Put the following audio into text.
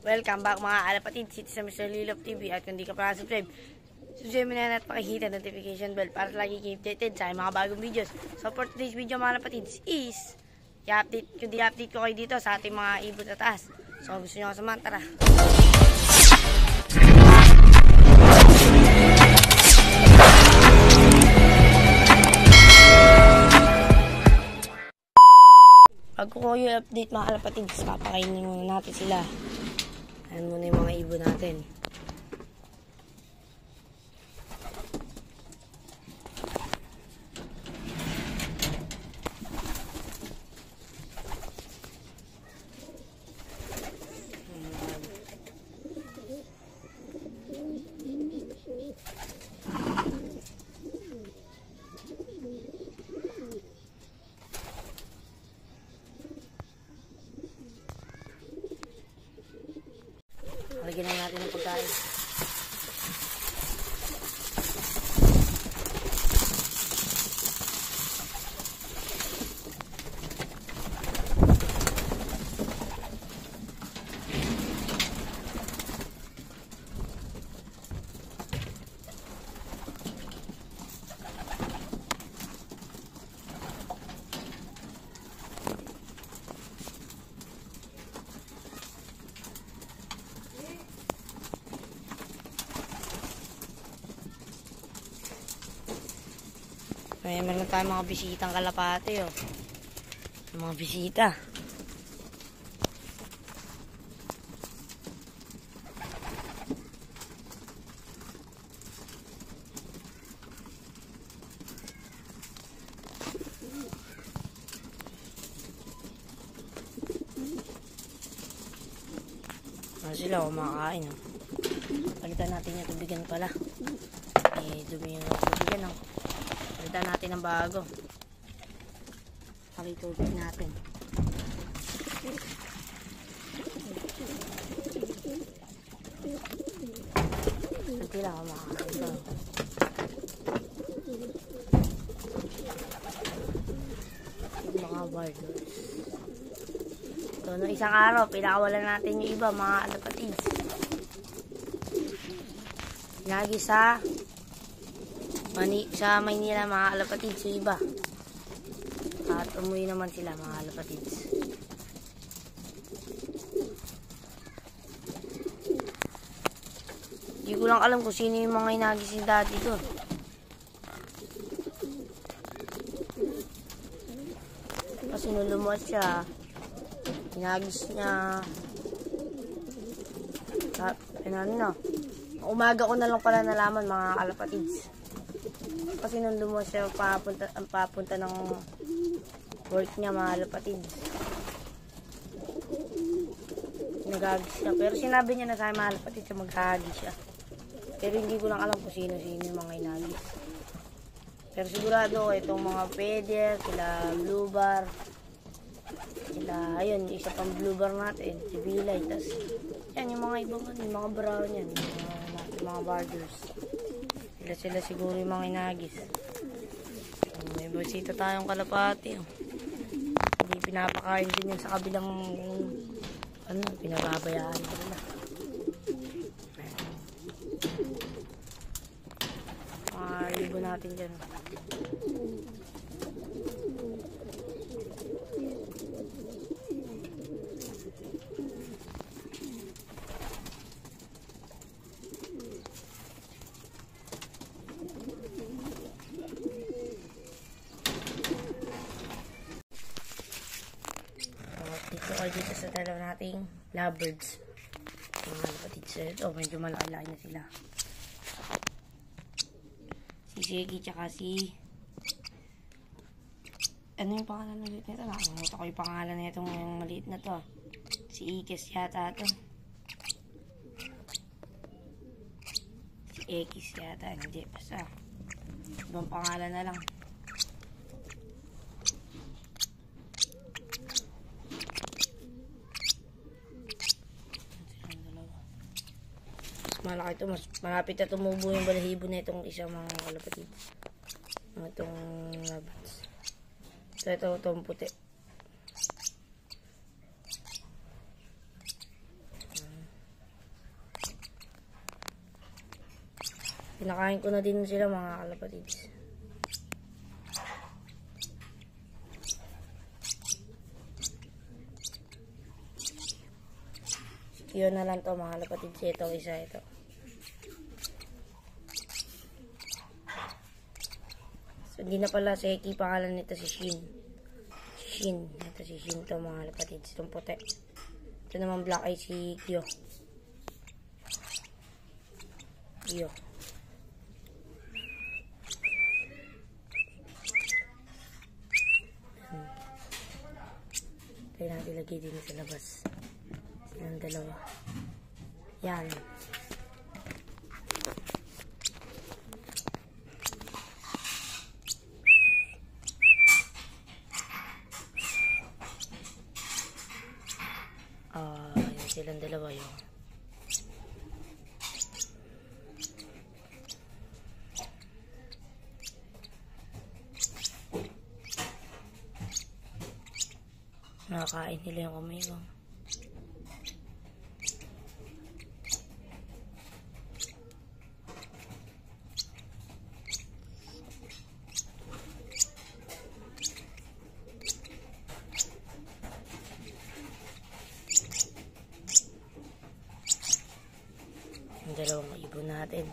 Welcome back mga alapatid, dito sa Mr. Lilop TV. At kung di ka pa subscribe, subscribe mo na at pakihita notification bell para lagi kayo updated sa mga bagong videos. So for today's video mga alapatid is i-update ko kayo dito sa ating mga ibon sa taas. So gusto nyo kasama, tara. Bago ko yung update mga alapatid, papakainin muna natin sila. Ayan muna yung mga ibon natin. Lagyan na natin ng pagkain. May meron tayong mga bisitang kalapate, oh. Mga bisita. Sila kumakain, oh. Palitan natin yung tubigan pala. Dumi yung tubigan, oh. Palitan natin ng bago. Pakitubig natin. Hindi lang ako makakita. Mga barders. So, no isang araw, pinakawalan natin yung iba, mga alapatids. Lagi sa Maynila, mga alapatids, yung iba. At umuwi naman sila, mga alapatids. Hindi ko lang alam kung sino yung mga inagis ni daddy ko. Kasi nung lumuwas siya, inagis niya. Umaga ko na lang pala nalaman, mga alapatids. Kasi nung lumuwas siya, papunta ng work niya, mga alapatids. Nagagis siya. Pero sinabi niya na sa mga alapatids siya maghagis siya. Pero hindi ko lang alam kung sino-sino yung mga inagis. Pero sigurado itong mga feather, sila blue bar, sila, ayun, isa pang blue bar natin, si Bilay. Tapos, yan, yung mga ibang, yung mga brown yan, mga barders. Sila siguro yung mga inagis. May basita tayong kalapati. Oh. Hindi pinapakain din yung sa kabilang pinababayaan ko nila. Libo natin dyan. Dito sa dalawa nating lovebirds, mga alapatids. Ito medyo malaki-laki na sila, si Shaggy tsaka si ano yung pangalan na maliit nito? Nakalimutan ko yung pangalan na itong maliit na to, si Ikis yata ito, si Ekis yata, hindi, basta ibang pangalan na lang. Malaki ito, mas malapit na tumubo yung balahibo na itong isang mga kalapatid. Itong labats. So itong puti. Pinakain ko na din sila mga kalapatids. Yun na lang to mga kalapatids. Ito, isa ito. So, hindi na pala si Eki, pangalan nito si Shin. Shin. Ito si Shin to mga kalapatids. Itong puti. Ito naman black eye si Kyo. Kyo. Tayo natin lagay din sa labas. Silang dalawa. Yan. Yan silang dalawa yun. Nakakain nila yung kamay ko. Yung dalawang ibon natin.